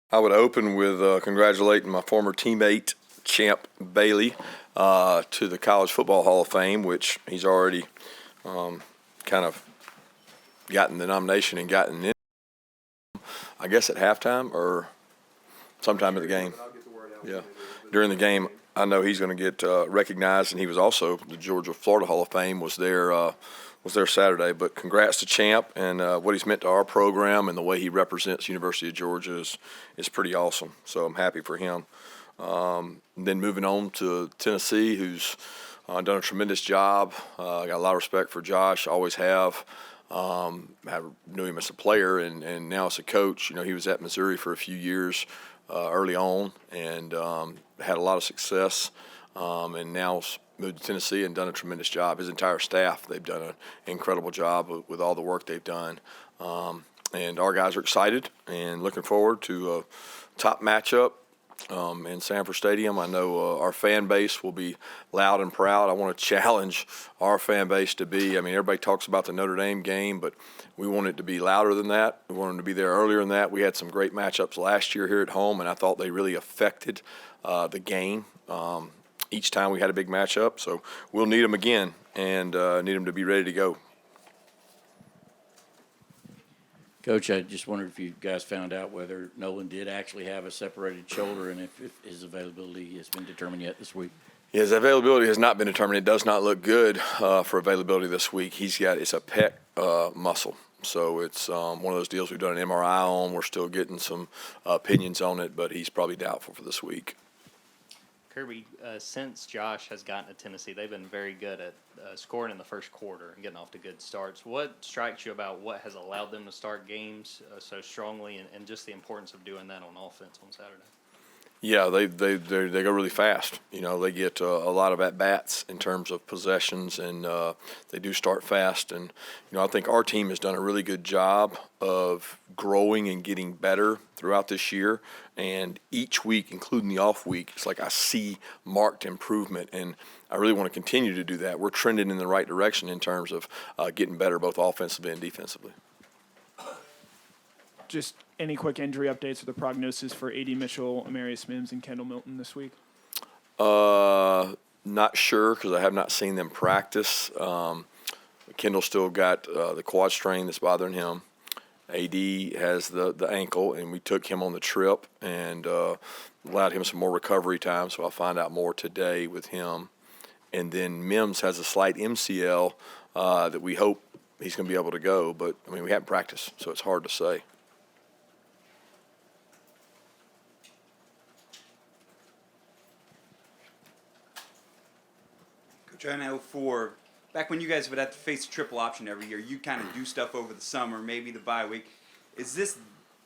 I would open with congratulating my former teammate, Champ Bailey, to the College Football Hall of Fame, which he's already kind of gotten the nomination and gotten in, I guess, at halftime or sometime in the game. Yeah. During the game, I know he's going to get recognized, and he was also the Georgia-Florida Hall of Fame was there Saturday. But congrats to Champ, and what he's meant to our program and the way he represents University of Georgia is pretty awesome. So I'm happy for him. Then moving on to Tennessee, who's done a tremendous job. I got a lot of respect for Josh, always have. I knew him as a player and now as a coach. You know, he was at Missouri for a few years early on and had a lot of success, and now moved to Tennessee and done a tremendous job. His entire staff, they've done an incredible job with all the work they've done. And our guys are excited and looking forward to a top matchup in Sanford Stadium. I know our fan base will be loud and proud. I want to challenge our fan base to be, I mean, everybody talks about the Notre Dame game, but we want it to be louder than that. We want them to be there earlier than that. We had some great matchups last year here at home, and I thought they really affected the game each time we had a big matchup. So we'll need them again and need them to be ready to go. Coach, I just wondered if you guys found out whether Nolan did actually have a separated shoulder and if his availability has been determined yet this week. His availability has not been determined. It does not look good for availability this week. It's a pec muscle. So it's one of those deals we've done an MRI on. We're still getting some opinions on it, but he's probably doubtful for this week. Kirby, since Josh has gotten to Tennessee, they've been very good at scoring in the first quarter and getting off to good starts. What strikes you about what has allowed them to start games so strongly and just the importance of doing that on offense on Saturday? Yeah, they go really fast. You know, they get a lot of at-bats in terms of possessions, and they do start fast. And, you know, I think our team has done a really good job of growing and getting better throughout this year. And each week, including the off week, it's like I see marked improvement, and I really want to continue to do that. We're trending in the right direction in terms of getting better both offensively and defensively. Just any quick injury updates or the prognosis for A.D. Mitchell, Amarius Mims, and Kendall Milton this week? Not sure because I have not seen them practice. Kendall still got the quad strain that's bothering him. A.D. has the ankle, and we took him on the trip and allowed him some more recovery time, so I'll find out more today with him. And then Mims has a slight MCL that we hope he's going to be able to go, but, I mean, we haven't practiced, so it's hard to say. Coach, I know back when you guys would have to face a triple option every year, you kind of do stuff over the summer, maybe the bye week. Is this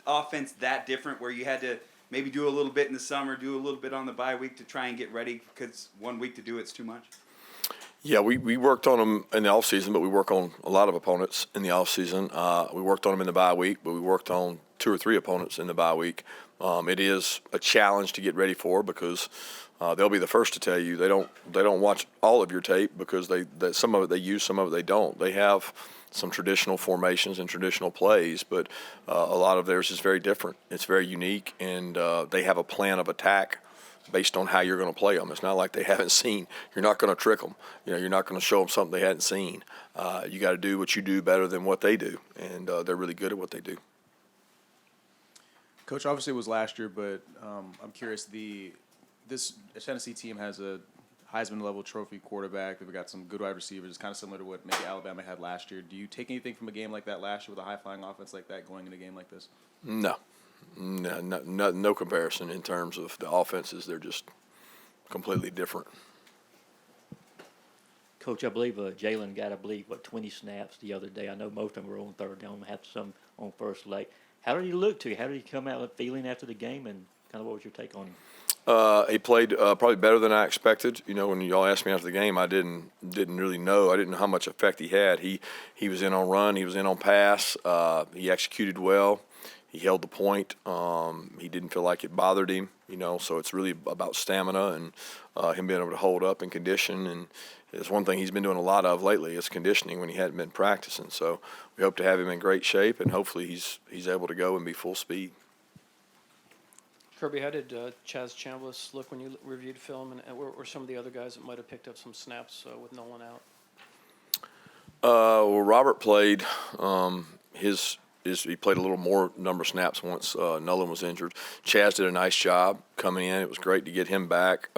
offense that different where you had to maybe do a little bit in the summer, do a little bit on the bye week to try and get ready because 1 week to do it's too much? Yeah, we worked on them in the offseason, but we work on a lot of opponents in the offseason. We worked on them in the bye week, but we worked on 2 or 3 opponents in the bye week. It is a challenge to get ready for because they'll be the first to tell you they don't watch all of your tape because they some of it they use, some of it they don't. They have some traditional formations and traditional plays, but a lot of theirs is very different. It's very unique, and they have a plan of attack based on how you're going to play them. It's not like they haven't seen. You're not going to trick them. You know, you're not going to show them something they hadn't seen. You got to do what you do better than what they do, and they're really good at what they do. Coach, obviously it was last year, but I'm curious. This Tennessee team has a Heisman-level trophy quarterback. They've got some good wide receivers. It's kind of similar to what maybe Alabama had last year. Do you take anything from a game like that last year with a high-flying offense like that going in a game like this? No comparison in terms of the offenses. They're just completely different. Coach, I believe Jalen got, 20 snaps the other day. I know most of them were on third down, had some on first leg. How did he look to you? How did he come out feeling after the game, and kind of what was your take on him? He played probably better than I expected. You know, when y'all asked me after the game, I didn't really know. I didn't know how much effect he had. He was in on run. He was in on pass. He executed well. He held the point. He didn't feel like it bothered him. You know, so it's really about stamina and him being able to hold up in condition. And it's one thing he's been doing a lot of lately is conditioning when he hadn't been practicing. So we hope to have him in great shape, and hopefully he's able to go and be full speed. Kirby, how did Chaz Chambliss look when you reviewed film, and were some of the other guys that might have picked up some snaps with Nolan out? Well, Robert played he played a little more number of snaps once Nolan was injured. Chaz did a nice job coming in. It was great to get him back.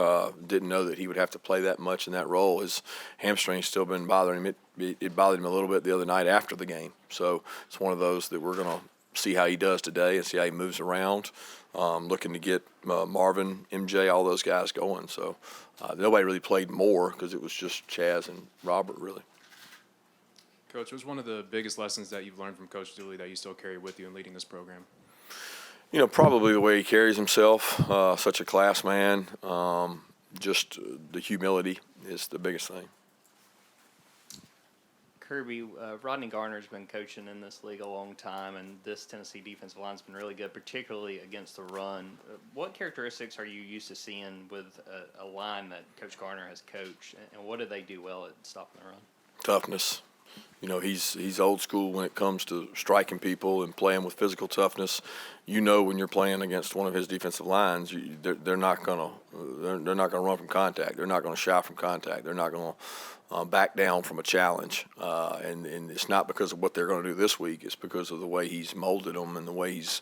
Didn't know that he would have to play that much in that role. His hamstring's still been bothering him. It bothered him a little bit the other night after the game. So it's one of those that we're going to see how he does today and see how he moves around. Looking to get Marvin, MJ, all those guys going. So nobody really played more because it was just Chaz and Robert really. Coach, what's one of the biggest lessons that you've learned from Coach Dooley that you still carry with you in leading this program? You know, probably the way he carries himself, such a class man. Just the humility is the biggest thing. Kirby, Rodney Garner's been coaching in this league a long time, and this Tennessee defensive line's been really good, particularly against the run. What characteristics are you used to seeing with a line that Coach Garner has coached, and what do they do well at stopping the run? Toughness. You know, he's old school when it comes to striking people and playing with physical toughness. You know, when you're playing against one of his defensive lines, they're not gonna run from contact. They're not gonna shy from contact. They're not gonna back down from a challenge. And it's not because of what they're going to do this week. It's because of the way he's molded them and the way he's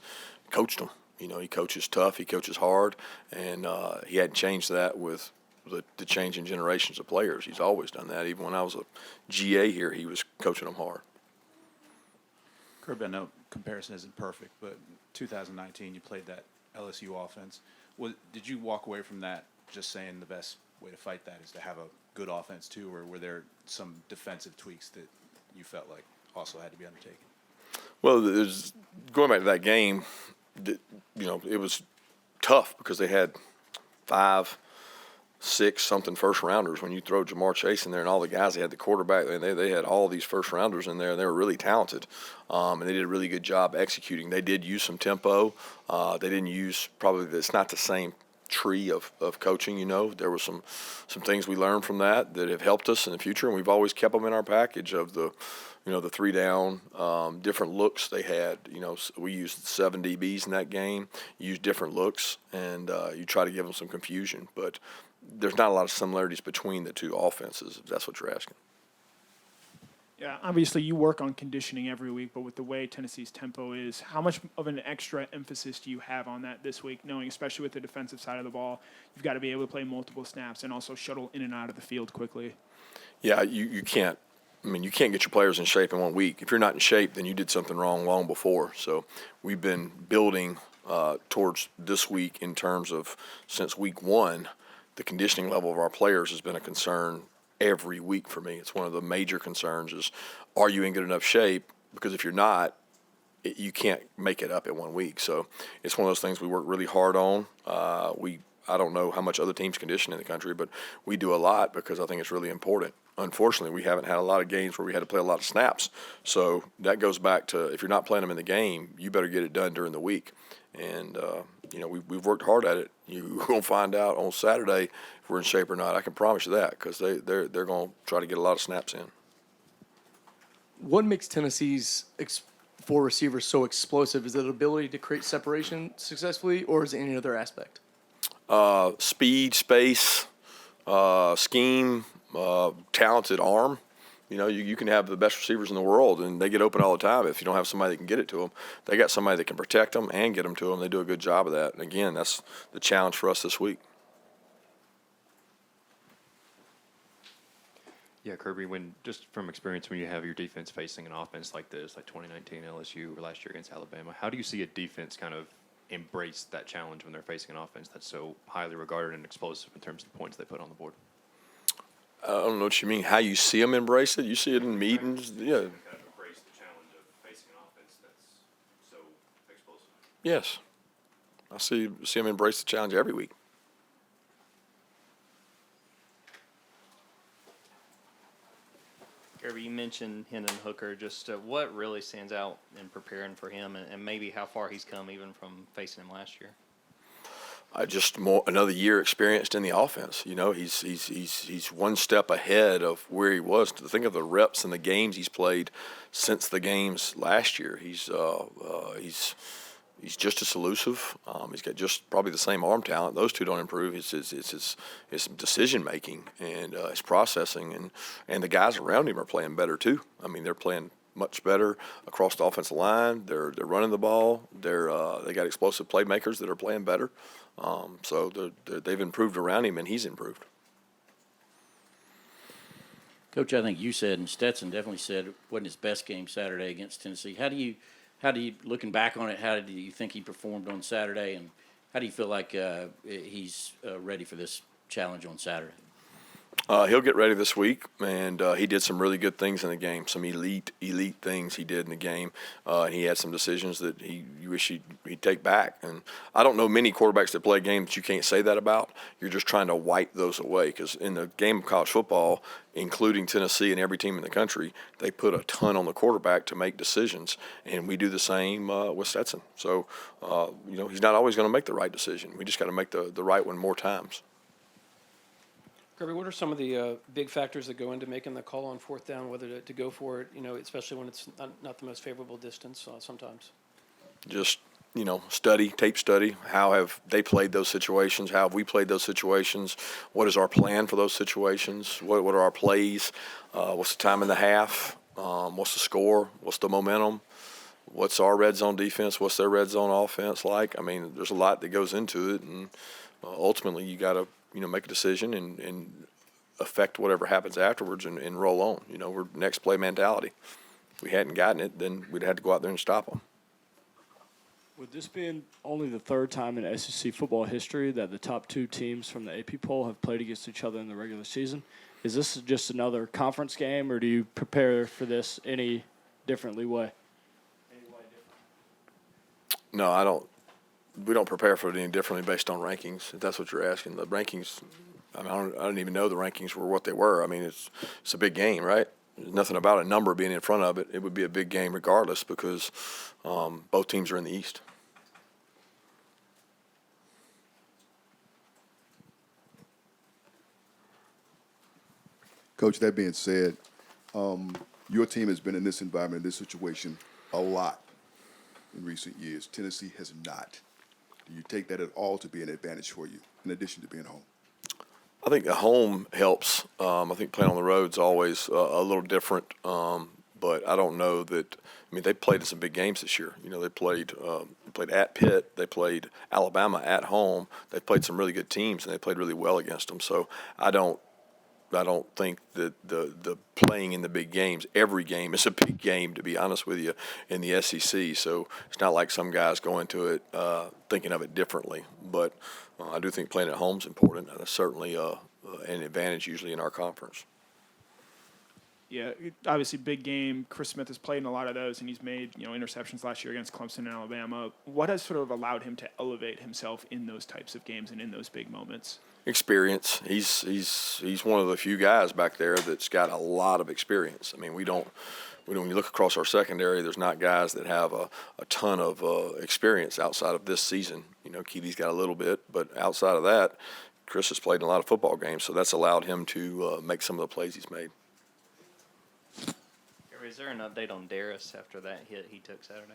coached them. You know, he coaches tough, he coaches hard, and he hadn't changed that with the changing generations of players. He's always done that. Even when I was a GA here, he was coaching them hard. Kirby, I know comparison isn't perfect, but 2019 you played that LSU offense. Did you walk away from that just saying the best way to fight that is to have a good offense too, or were there some defensive tweaks that you felt like also had to be undertaken? Well, going back to that game, you know, it was tough because they had 5, 6 something first rounders. When you throw Jamar Chase in there and all the guys, they had the quarterback, they had all these first rounders in there, and they were really talented, and they did a really good job executing. They did use some tempo. They didn't use it's not the same tree of coaching. You know, there were some things we learned from that have helped us in the future, and we've always kept them in our package of the 3 down, different looks they had. You know, we used 7 DBs in that game, used different looks, and you try to give them some confusion, but there's not a lot of similarities between the two offenses, if that's what you're asking. Yeah, obviously you work on conditioning every week, but with the way Tennessee's tempo is, how much of an extra emphasis do you have on that this week, knowing especially with the defensive side of the ball, you've got to be able to play multiple snaps and also shuttle in and out of the field quickly? Yeah, you can't. I mean, you can't get your players in shape in 1 week. If you're not in shape, then you did something wrong long before. So we've been building towards this week in terms of since week 1, the conditioning level of our players has been a concern every week for me. It's one of the major concerns is, are you in good enough shape? Because if you're not, you can't make it up in 1 week. So it's one of those things we work really hard on. I don't know how much other teams condition in the country, but we do a lot because I think it's really important. Unfortunately, we haven't had a lot of games where we had to play a lot of snaps. So that goes back to, if you're not playing them in the game, you better get it done during the week. And, we've worked hard at it. You're going to find out on Saturday if we're in shape or not. I can promise you that, because they're going to try to get a lot of snaps in. What makes Tennessee's 4 receivers so explosive? Is it the ability to create separation successfully, or is it any other aspect? Speed, space, scheme, talented arm. You know, you can have the best receivers in the world, and they get open all the time. If you don't have somebody that can get it to them, they got somebody that can protect them and get them to them. They do a good job of that. And again, that's the challenge for us this week. Yeah, Kirby, just from experience, when you have your defense facing an offense like this, like 2019 LSU or last year against Alabama, how do you see a defense kind of embrace that challenge when they're facing an offense that's so highly regarded and explosive in terms of the points they put on the board? I don't know what you mean. How you see them embrace it? You see it in meetings? Yeah. Kind of embrace the challenge of facing an offense that's so explosive. Yes. I see them embrace the challenge every week. Kirby, you mentioned Hendon Hooker. Just what really stands out in preparing for him, and maybe how far he's come even from facing him last year? Just another year experienced in the offense. You know, he's one step ahead of where he was. To think of the reps and the games he's played since the games last year. He's He's just as elusive. He's got just probably the same arm talent. Those two don't improve. It's his decision making and his processing, and the guys around him are playing better too. I mean, they're playing much better across the offensive line. They're running the ball. They got explosive playmakers that are playing better. So they've improved around him, and he's improved. Coach, I think you said, and Stetson definitely said, it wasn't his best game Saturday against Tennessee. How do you, looking back on it, how do you think he performed on Saturday, and how do you feel like he's ready for this challenge on Saturday? He'll get ready this week, and he did some really good things in the game, some elite things he did in the game. And he had some decisions that you wish he'd take back. And I don't know many quarterbacks that play games that you can't say that about. You're just trying to wipe those away, because in the game of college football, including Tennessee and every team in the country, they put a ton on the quarterback to make decisions, and we do the same with Stetson. So, he's not always going to make the right decision. We just got to make the right one more times. Kirby, what are some of the big factors that go into making the call on fourth down, whether to go for it, especially when it's not the most favorable distance sometimes? Just, tape study. How have they played those situations? How have we played those situations? What is our plan for those situations? What are our plays? What's the time in the half? What's the score? What's the momentum? What's our red zone defense? What's their red zone offense like? I mean, there's a lot that goes into it, and ultimately you got to make a decision and affect whatever happens afterwards and roll on. We're next play mentality. If we hadn't gotten it, then we'd have to go out there and stop them. With this being only the third time in SEC football history that the top two teams from the AP poll have played against each other in the regular season, is this just another conference game, or do you prepare for this any differently way? No, I don't. We don't prepare for it any differently based on rankings, if that's what you're asking. The rankings, I don't even know the rankings were what they were. I mean, it's a big game, right? There's nothing about a number being in front of it. It would be a big game regardless, because both teams are in the East. Coach, that being said, your team has been in this environment, this situation, a lot in recent years. Tennessee has not. Do you take that at all to be an advantage for you, in addition to being home? I think the home helps. I think playing on the road is always a little different, but I don't know that. I mean, they played in some big games this year. They played at Pitt, they played Alabama at home. They played some really good teams, and they played really well against them. So I don't think that the playing in the big games, every game is a big game, to be honest with you, in the SEC. So it's not like some guys go into it thinking of it differently. But I do think playing at home is important, and that's certainly an advantage usually in our conference. Yeah, obviously big game. Chris Smith has played in a lot of those, and he's made interceptions last year against Clemson and Alabama. What has sort of allowed him to elevate himself in those types of games and in those big moments? Experience. He's one of the few guys back there that's got a lot of experience. I mean, when you look across our secondary, there's not guys that have a ton of experience outside of this season. Keely's got a little bit, but outside of that, Chris has played in a lot of football games, so that's allowed him to make some of the plays he's made. Is there an update on Darius after that hit he took Saturday?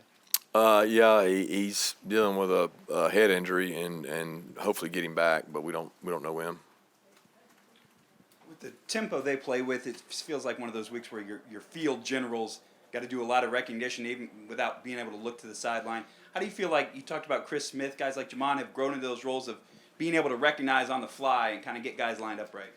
Yeah, he's dealing with a head injury and hopefully getting back, but we don't know when. With the tempo they play with, it feels like one of those weeks where your field generals got to do a lot of recognition even without being able to look to the sideline. How do you feel like, you talked about Chris Smith, guys like Jamon have grown into those roles of being able to recognize on the fly and kind of get guys lined up right?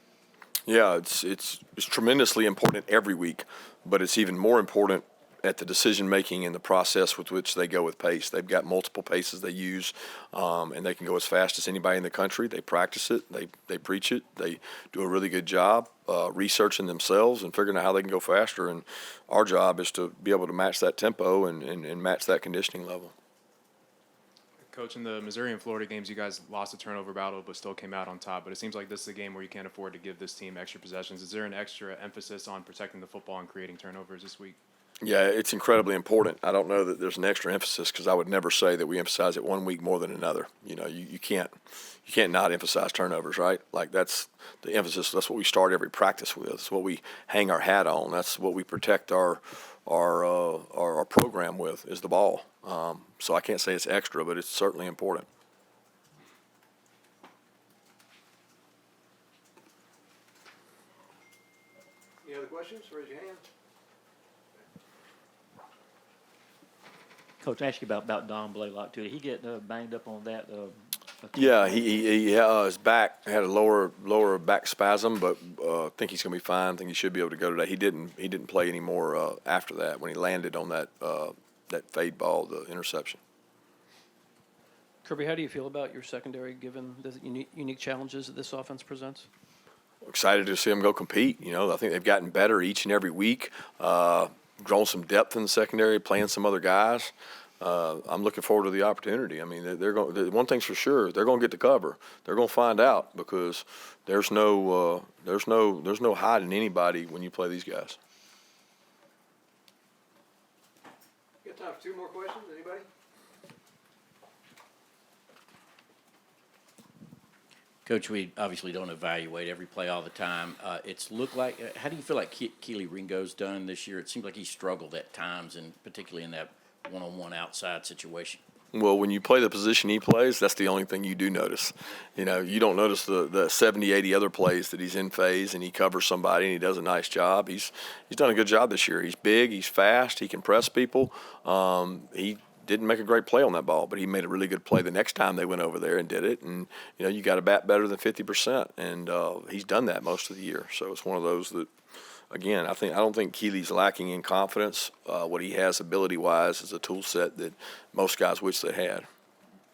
Yeah, it's tremendously important every week, but it's even more important at the decision-making and the process with which they go with pace. They've got multiple paces they use, and they can go as fast as anybody in the country. They practice it. They preach it. They do a really good job researching themselves and figuring out how they can go faster. And our job is to be able to match that tempo and match that conditioning level. Coach, in the Missouri and Florida games, you guys lost a turnover battle but still came out on top. But it seems like this is a game where you can't afford to give this team extra possessions. Is there an extra emphasis on protecting the football and creating turnovers this week? Yeah, it's incredibly important. I don't know that there's an extra emphasis, because I would never say that we emphasize it one week more than another. You can't not emphasize turnovers, right? Like, that's the emphasis. That's what we start every practice with. That's what we hang our hat on. That's what we protect our our program with is the ball. So I can't say it's extra, but it's certainly important. Any other questions? Raise your hand. Coach, I asked you about Don Blaylock too. Did he get banged up on that? Yeah, his back had a lower back spasm, but I think he's going to be fine. I think he should be able to go today. He didn't play anymore after that when he landed on that fade ball, the interception. Kirby, how do you feel about your secondary given the unique challenges that this offense presents? Excited to see them go compete. I think they've gotten better each and every week. Grown some depth in the secondary, playing some other guys. I'm looking forward to the opportunity. I mean, they're going. One thing's for sure, they're going to get the cover. They're going to find out because there's no hiding anybody when you play these guys. Got time for two more questions? Anybody? Coach, we obviously don't evaluate every play all the time. It's looked like. How do you feel like Keely Ringo's done this year? It seems like he struggled at times, and particularly in that one-on-one outside situation. Well, when you play the position he plays, that's the only thing you do notice. You don't notice the 70, 80 other plays that he's in phase and he covers somebody and he does a nice job. He's done a good job this year. He's big, he's fast, he can press people. He didn't make a great play on that ball, but he made a really good play the next time they went over there and did it. And, you got to bat better than 50%, and he's done that most of the year. So it's one of those that, again, I don't think Keely's lacking in confidence. What he has ability-wise is a tool set that most guys wish they had.